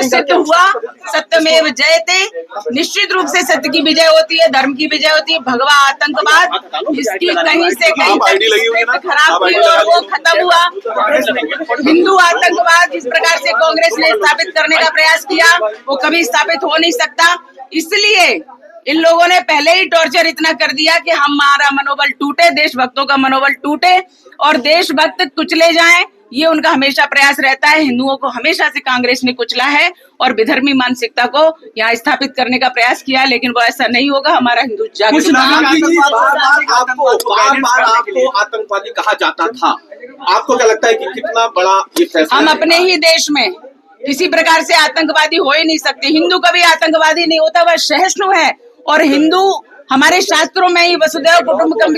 सिद्ध हुआ सत्यमेव जयते। निश्चित रूप से सत्य की विजय होती है, धर्म की विजय होती है। भगवा आतंकवाद इसकी कहीं से कहीं तक खराब हुई और वो खत्म हुआ। हिंदू आतंकवाद जिस प्रकार से कांग्रेस ने स्थापित करने का प्रयास किया वो कभी स्थापित हो नहीं सकता। इसलिए इन लोगों ने पहले ही टॉर्चर इतना कर दिया कि हमारा मनोबल टूटे, देशभक्तों का मनोबल टूटे और देशभक्त कुचले जाएं। ये उनका हमेशा प्रयास रहता है। हिंदुओं को हमेशा से कांग्रेस ने कुचला है और विधर्मी मानसिकता को यहाँ स्थापित करने का प्रयास किया, लेकिन वो ऐसा नहीं होगा। हमारा हिंदू जागरूक आपको आतंकवादी कहा जाता था, आपको क्या लगता है कि कितना बड़ा ये फैसला? हम अपने ही देश में किसी प्रकार से आतंकवादी हो ही नहीं सकते। हिंदू कभी आतंकवादी नहीं होता, वह सहिष्णु है। और हिंदू हमारे शास्त्रों में ही वसुधैव कुटुंबकम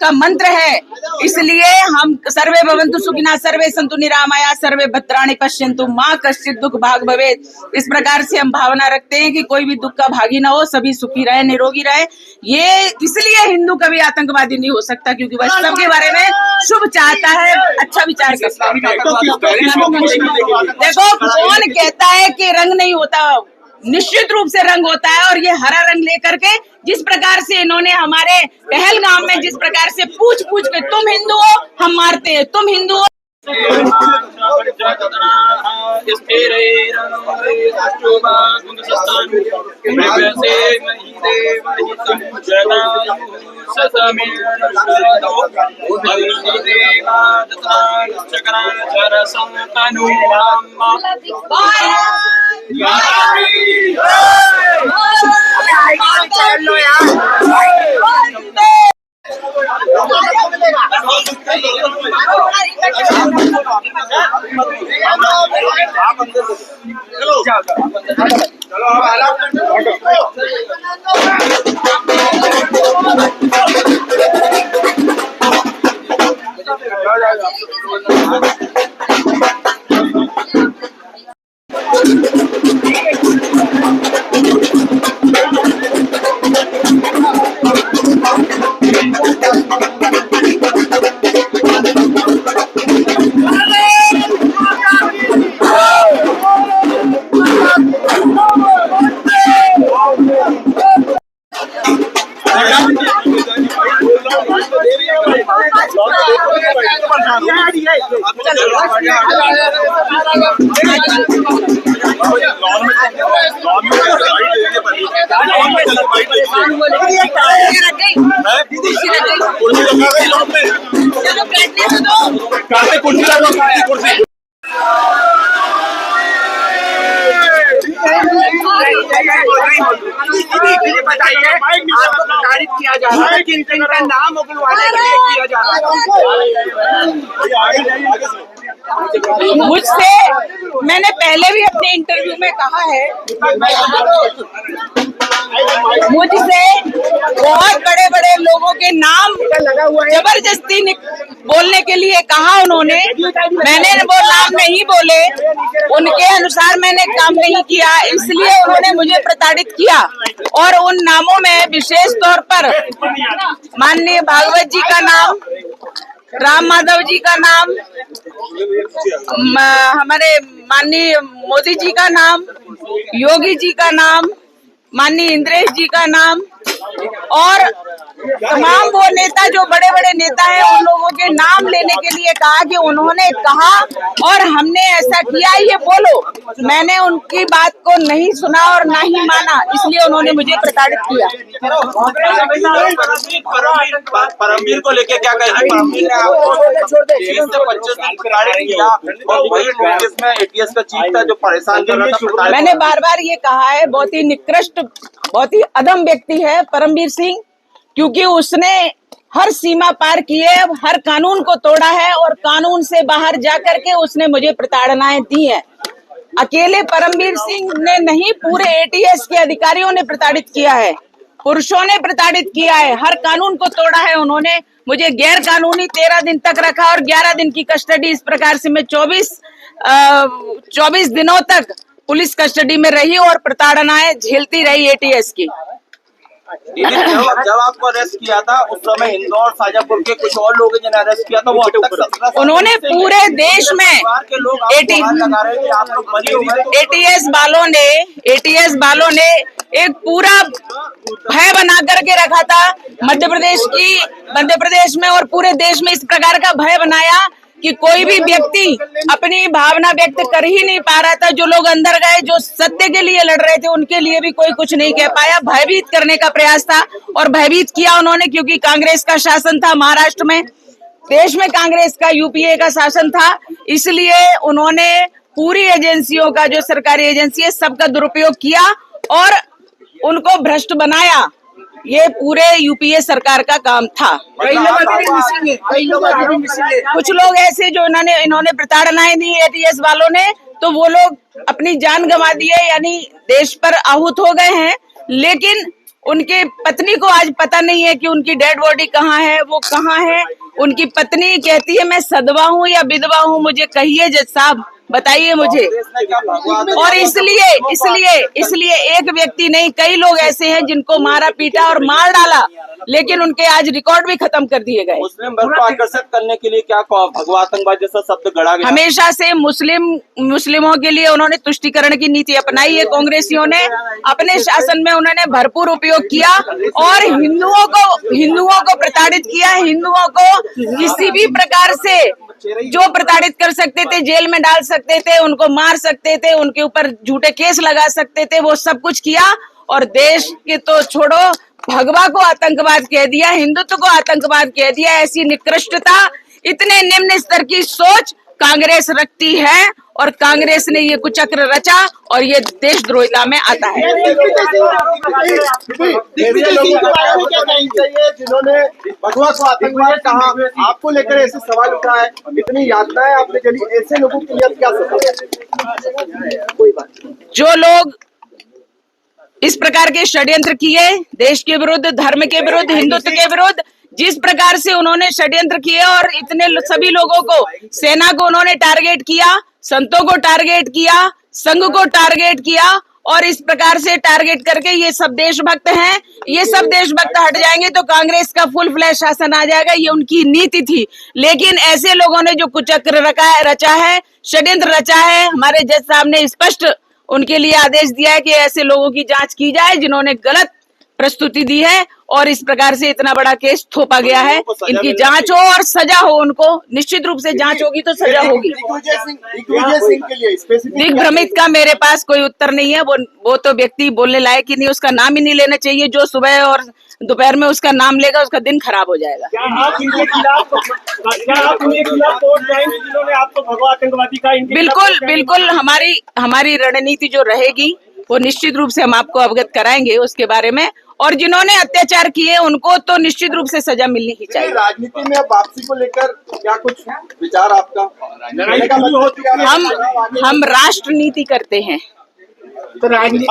का मंत्र है। इसलिए हम सर्वे भवन्तु सुखिनः, सर्वे सन्तु निरामया, सर्वे भद्राणि पश्यन्तु मा कश्चित् दुःख भाग् भवेत्। इस प्रकार से हम भावना रखते हैं कि कोई भी दुख का भागी ना हो, सभी सुखी रहे, निरोगी रहे। ये इसलिए हिंदू कभी आतंकवादी नहीं हो सकता, क्योंकि वह सबके बारे में शुभ चाहता है, अच्छा विचार करता है। देखो, कौन कहता है कि रंग नहीं होता? निश्चित रूप से रंग होता है। और ये हरा रंग लेकर के जिस प्रकार से इन्होंने हमारे पहलगाम में जिस प्रकार से पूछ पूछ के तुम हिंदू हो, हम मारते हैं, तुम हिंदू हो। बताइए, आपको प्रताड़ित किया जा रहा है, किन-किन का नाम उगलवाने के लिए किया जा रहा है? मुझसे मैंने पहले भी अपने इंटरव्यू में कहा है, मुझसे बहुत बड़े बड़े लोगों के नाम जबरदस्ती बोलने के लिए कहा उन्होंने। मैंने वो नाम नहीं बोले, उनके अनुसार मैंने काम नहीं किया, इसलिए उन्होंने मुझे प्रताड़ित किया। और उन नामों में विशेष तौर पर माननीय भागवत जी का नाम, राम माधव जी का नाम, हमारे माननीय मोदी जी का नाम, योगी जी का नाम, माननीय इंद्रेश जी का नाम और तमाम वो नेता जो बड़े बड़े नेता हैं उन लोगों के नाम लेने के लिए कहा कि उन्होंने कहा और हमने ऐसा किया, ये बोलो। मैंने उनकी बात को नहीं सुना और ना ही माना, इसलिए उन्होंने मुझे प्रताड़ित किया। परमवीर को लेके क्या कहेंगे? परमवीर ने आपको 20 से 25 दिन प्रताड़ित किया और वही कांग्रेस में एटीएस का चीफ था जो परेशान कर रहा था। मैंने बार बार ये कहा है, बहुत ही निकृष्ट, बहुत ही अधम व्यक्ति है परमवीर सिंह, क्योंकि उसने हर सीमा पार की है, हर कानून को तोड़ा है और कानून से बाहर जाकर के उसने मुझे प्रताड़नाएं दी हैं। अकेले परमवीर सिंह ने नहीं, पूरे एटीएस के अधिकारियों ने प्रताड़ित किया है, पुरुषों ने प्रताड़ित किया है, हर कानून को तोड़ा है उन्होंने। मुझे गैर कानूनी 13 दिन तक रखा और 11 दिन की कस्टडी। इस प्रकार से मैं 24 दिनों तक पुलिस कस्टडी में रही और प्रताड़नाएं झेलती रही एटीएस की। दीदी, जब आपको अरेस्ट किया था उस समय इंदौर शाजापुर के कुछ और लोग जिन्हें अरेस्ट किया था वो अब तक 17 साल उन्होंने पूरे देश में एटीएस वालों ने एक पूरा भय बना करके रखा था मध्य प्रदेश में और पूरे देश में इस प्रकार का भय बनाया कि कोई भी व्यक्ति अपनी भावना व्यक्त कर ही नहीं पा रहा था। जो लोग अंदर गए, जो सत्य के लिए लड़ रहे थे, उनके लिए भी कोई कुछ नहीं कह पाया। भयभीत करने का प्रयास था और भयभीत किया उन्होंने, क्योंकि कांग्रेस का शासन था महाराष्ट्र में, देश में कांग्रेस का यूपीए का शासन था, इसलिए उन्होंने पूरी एजेंसियों का, जो सरकारी एजेंसी है, सबका दुरुपयोग किया और उनको भ्रष्ट बनाया। ये पूरे यूपीए सरकार का काम था। कई लोग अभी भी मिसिंग है। कुछ लोग ऐसे जो इन्होंने प्रताड़नाएं दी एटीएस वालों ने, तो वो लोग अपनी जान गंवा दिए, यानी देश पर आहूत हो गए हैं। लेकिन उनके पत्नी को आज पता नहीं है कि उनकी डेड बॉडी कहाँ है, वो कहाँ है। उनकी पत्नी कहती है मैं सदवा हूँ या विधवा हूँ, मुझे कहिए जज साहब, बताइए मुझे। और इसलिए एक व्यक्ति नहीं, कई लोग ऐसे हैं जिनको मारा पीटा और मार डाला, लेकिन उनके आज रिकॉर्ड भी खत्म कर दिए गए। मुस्लिम वर्ग को आकर्षित करने के लिए क्या भगवा आतंकवाद जैसा शब्द गढ़ा गया। हमेशा से मुस्लिमों के लिए उन्होंने तुष्टीकरण की नीति अपनाई है। कांग्रेसियों ने अपने शासन में उन्होंने भरपूर उपयोग किया और हिंदुओं को प्रताड़ित किया। हिंदुओं को किसी भी प्रकार से जो प्रताड़ित कर सकते थे, जेल में डाल सकते थे, उनको मार सकते थे, उनके ऊपर झूठे केस लगा सकते थे, वो सब कुछ किया। और देश के तो छोड़ो, भगवा को आतंकवाद कह दिया, हिंदुत्व को आतंकवाद कह दिया। ऐसी निकृष्टता, इतने निम्न स्तर की सोच कांग्रेस रखती है और कांग्रेस ने ये कुचक्र रचा और ये देशद्रोहिता में आता है। जिन्होंने भगवा को आतंकवाद कहा, आपको लेकर ऐसे सवाल उठा है, इतनी यातनाएं आपने चली, ऐसे लोगों के लिए क्या सवाल? कोई बात, जो लोग इस प्रकार के षड्यंत्र किए, देश के विरुद्ध, धर्म के विरुद्ध, हिंदुत्व के विरुद्ध, जिस प्रकार से उन्होंने षड्यंत्र किए और इतने सभी लोगों को, सेना को उन्होंने टारगेट किया, संतों को टारगेट किया, संघ को टारगेट किया और इस प्रकार से टारगेट करके ये सब देशभक्त हैं। ये सब देशभक्त हट जाएंगे तो कांग्रेस का फुल फ्लैश शासन आ जाएगा, ये उनकी नीति थी। लेकिन ऐसे लोगों ने जो कुचक्र रचा है, षड्यंत्र रचा है, हमारे जज साहब ने स्पष्ट उनके लिए आदेश दिया है कि ऐसे लोगों की जांच की जाए जिन्होंने गलत प्रस्तुति दी है और इस प्रकार से इतना बड़ा केस थोपा गया है। इनकी जांच हो और सजा हो, उनको निश्चित रूप से जांच होगी तो सजा होगी। दिग्भ्रमित का मेरे पास कोई उत्तर नहीं है, वो तो व्यक्ति बोलने लायक ही नहीं, उसका नाम ही नहीं लेना चाहिए। जो सुबह और दोपहर में उसका नाम लेगा उसका दिन खराब हो जाएगा। बिल्कुल हमारी रणनीति जो रहेगी वो निश्चित रूप से हम आपको अवगत कराएंगे उसके बारे में। और जिन्होंने अत्याचार किए उनको तो निश्चित रूप से सजा मिलनी ही चाहिए। राजनीति में अब वापसी को लेकर क्या कुछ विचार आपका? हम राष्ट्रनीति करते हैं। तो राजनीति